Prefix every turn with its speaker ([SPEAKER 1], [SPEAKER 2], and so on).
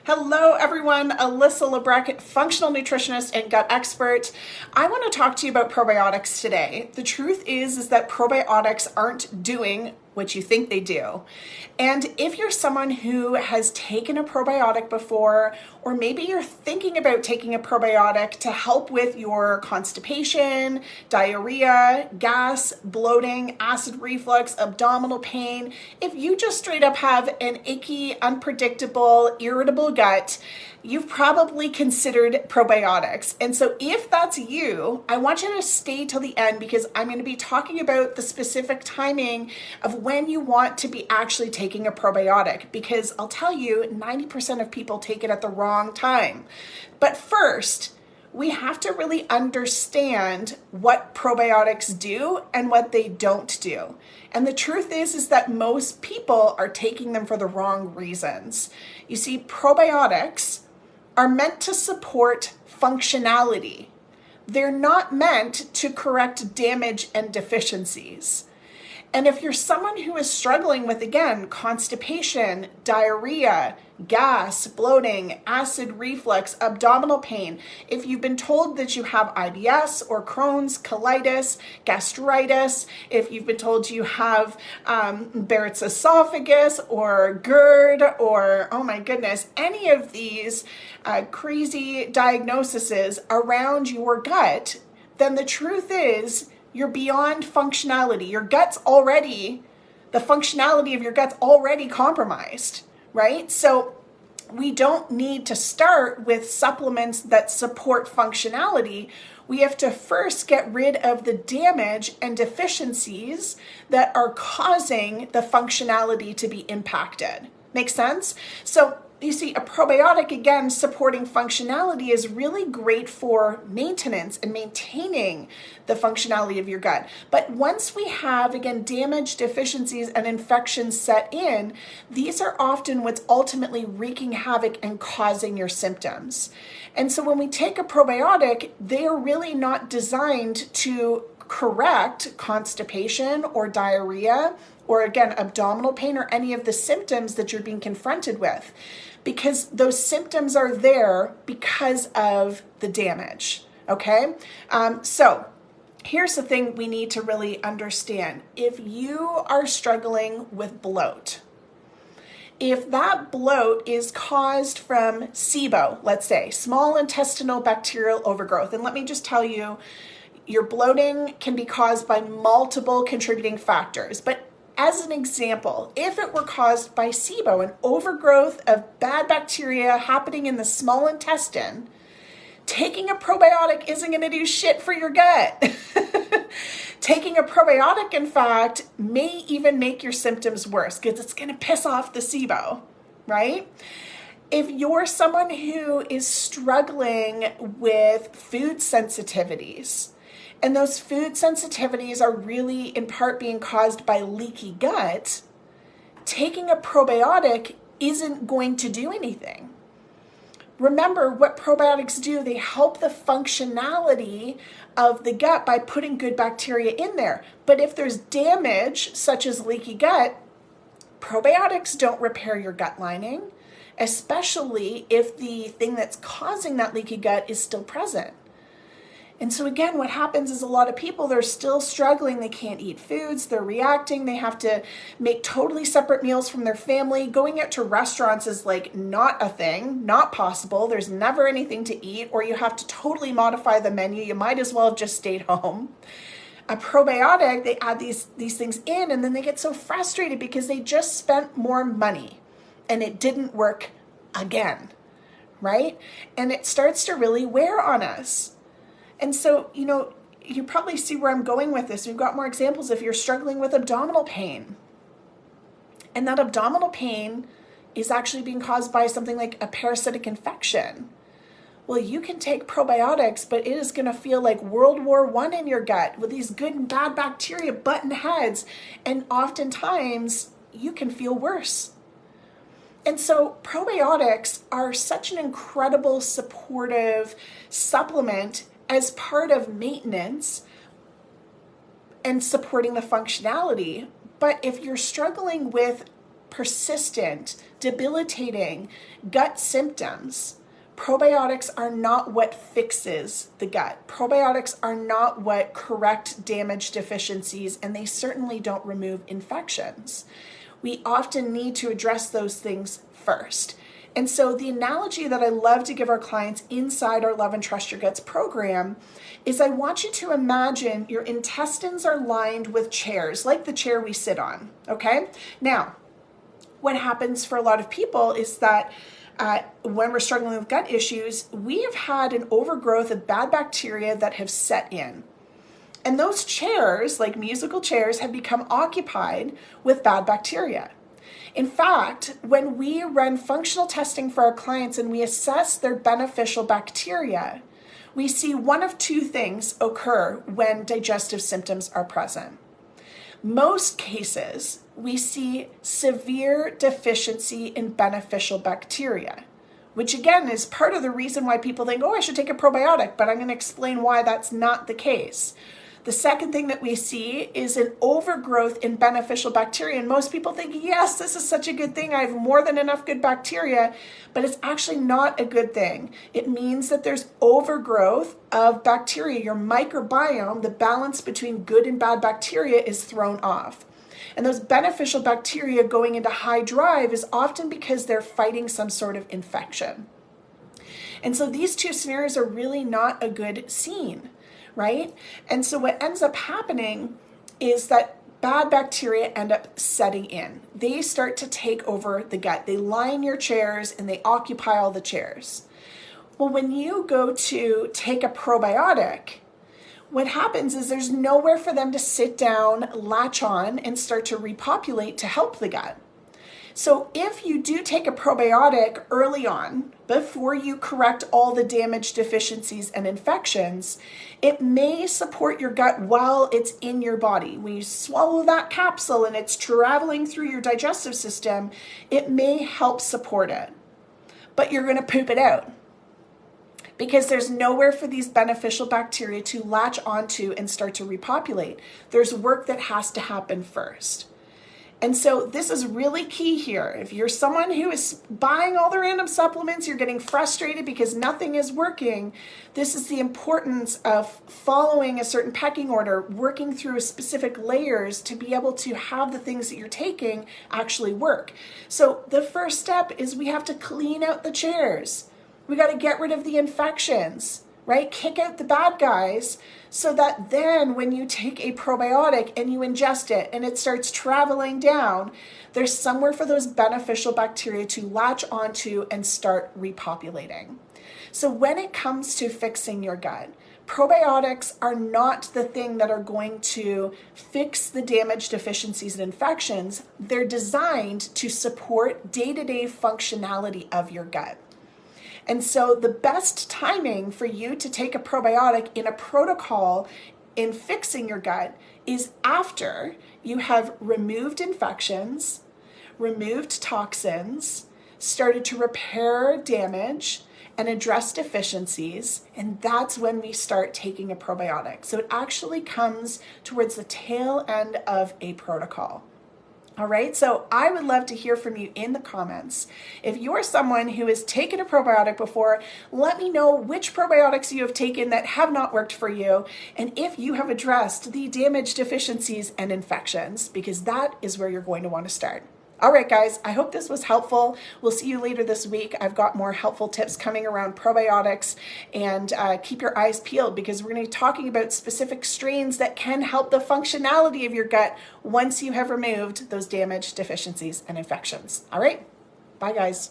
[SPEAKER 1] Hello everyone, Alyssa Lebrecht, functional nutritionist and gut expert. I want to talk to you about probiotics today. The truth is that probiotics aren't doing what you think they do. And if you're someone who has taken a probiotic before, or maybe you're thinking about taking a probiotic to help with your constipation, diarrhea, gas, bloating, acid reflux, abdominal pain, if you just straight up have an icky, unpredictable, irritable gut, you've probably considered probiotics. And so if that's you, I want you to stay till the end because I'm going to be talking about the specific timing of when you want to be actually taking a probiotic, because I'll tell you, 90% of people take it at the wrong time. But first, we have to really understand what probiotics do and what they don't do. And the truth is that most people are taking them for the wrong reasons. You see, probiotics are meant to support functionality. They're not meant to correct damage and deficiencies. And if you're someone who is struggling with, again, constipation, diarrhea, gas, bloating, acid reflux, abdominal pain, if you've been told that you have IBS or Crohn's, colitis, gastritis, if you've been told you have Barrett's esophagus or GERD or, oh my goodness, any of these crazy diagnoses around your gut, then the truth is, you're beyond functionality. Your gut's already, the functionality of your gut's already compromised, right? So we don't need to start with supplements that support functionality. We have to first get rid of the damage and deficiencies that are causing the functionality to be impacted. Make sense? So you see, a probiotic, again, supporting functionality is really great for maintenance and maintaining the functionality of your gut. But once we have, again, damage, deficiencies, and infections set in, these are often what's ultimately wreaking havoc and causing your symptoms. And so when we take a probiotic, they are really not designed to correct constipation or diarrhea or, again, abdominal pain or any of the symptoms that you're being confronted with, because those symptoms are there because of the damage, okay? So here's the thing we need to really understand. If you are struggling with bloat, if that bloat is caused from SIBO, let's say, small intestinal bacterial overgrowth, and let me just tell you, your bloating can be caused by multiple contributing factors, but as an example, if it were caused by SIBO, an overgrowth of bad bacteria happening in the small intestine, taking a probiotic isn't going to do shit for your gut. Taking a probiotic, in fact, may even make your symptoms worse because it's going to piss off the SIBO, right? If you're someone who is struggling with food sensitivities, and those food sensitivities are really in part being caused by leaky gut, taking a probiotic isn't going to do anything. Remember what probiotics do, they help the functionality of the gut by putting good bacteria in there. But if there's damage, such as leaky gut, probiotics don't repair your gut lining, especially if the thing that's causing that leaky gut is still present. And so again, what happens is a lot of people, they're still struggling. They can't eat foods. They're reacting. They have to make totally separate meals from their family. Going out to restaurants is like not a thing, not possible. There's never anything to eat, or you have to totally modify the menu. You might as well have just stayed home. A probiotic, they add these things in, and then they get so frustrated because they just spent more money and it didn't work again, right? And it starts to really wear on us. And so, you probably see where I'm going with this. We've got more examples if you're struggling with abdominal pain. And that abdominal pain is actually being caused by something like a parasitic infection. Well, you can take probiotics, but it is going to feel like World War I in your gut with these good and bad bacteria butting heads. And oftentimes, you can feel worse. And so probiotics are such an incredible supportive supplement as part of maintenance and supporting the functionality. But if you're struggling with persistent, debilitating gut symptoms, probiotics are not what fixes the gut. Probiotics are not what correct damaged deficiencies, and they certainly don't remove infections. We often need to address those things first. And so the analogy that I love to give our clients inside our Love and Trust Your Guts program is I want you to imagine your intestines are lined with chairs, like the chair we sit on, okay? Now, what happens for a lot of people is that when we're struggling with gut issues, we have had an overgrowth of bad bacteria that have set in. And those chairs, like musical chairs, have become occupied with bad bacteria. In fact, when we run functional testing for our clients and we assess their beneficial bacteria, we see one of two things occur when digestive symptoms are present. Most cases, we see severe deficiency in beneficial bacteria, which again is part of the reason why people think, oh, I should take a probiotic, but I'm going to explain why that's not the case. The second thing that we see is an overgrowth in beneficial bacteria. And most people think, yes, this is such a good thing. I have more than enough good bacteria, but it's actually not a good thing. It means that there's overgrowth of bacteria. Your microbiome, the balance between good and bad bacteria, is thrown off. And those beneficial bacteria going into high drive is often because they're fighting some sort of infection. And so these two scenarios are really not a good scene, right? And so what ends up happening is that bad bacteria end up setting in. They start to take over the gut. They line your chairs and they occupy all the chairs. Well, when you go to take a probiotic, what happens is there's nowhere for them to sit down, latch on, and start to repopulate to help the gut. So if you do take a probiotic early on, before you correct all the damaged deficiencies and infections, it may support your gut while it's in your body. When you swallow that capsule and it's traveling through your digestive system, it may help support it. But you're going to poop it out, because there's nowhere for these beneficial bacteria to latch onto and start to repopulate. There's work that has to happen first. And so this is really key here. If you're someone who is buying all the random supplements, you're getting frustrated because nothing is working, this is the importance of following a certain pecking order, working through specific layers to be able to have the things that you're taking actually work. So the first step is we have to clean out the chairs. We got to get rid of the infections, right? Kick out the bad guys so that then when you take a probiotic and you ingest it and it starts traveling down, there's somewhere for those beneficial bacteria to latch onto and start repopulating. So when it comes to fixing your gut, probiotics are not the thing that are going to fix the damaged deficiencies and infections. They're designed to support day-to-day functionality of your gut. And so the best timing for you to take a probiotic in a protocol in fixing your gut is after you have removed infections, removed toxins, started to repair damage, and address deficiencies, and that's when we start taking a probiotic. So it actually comes towards the tail end of a protocol. All right, so I would love to hear from you in the comments. If you're someone who has taken a probiotic before, let me know which probiotics you have taken that have not worked for you, and if you have addressed the damage, deficiencies, and infections, because that is where you're going to want to start. All right, guys, I hope this was helpful. We'll see you later this week. I've got more helpful tips coming around probiotics, and keep your eyes peeled because we're going to be talking about specific strains that can help the functionality of your gut once you have removed those damaged deficiencies and infections. All right, bye, guys.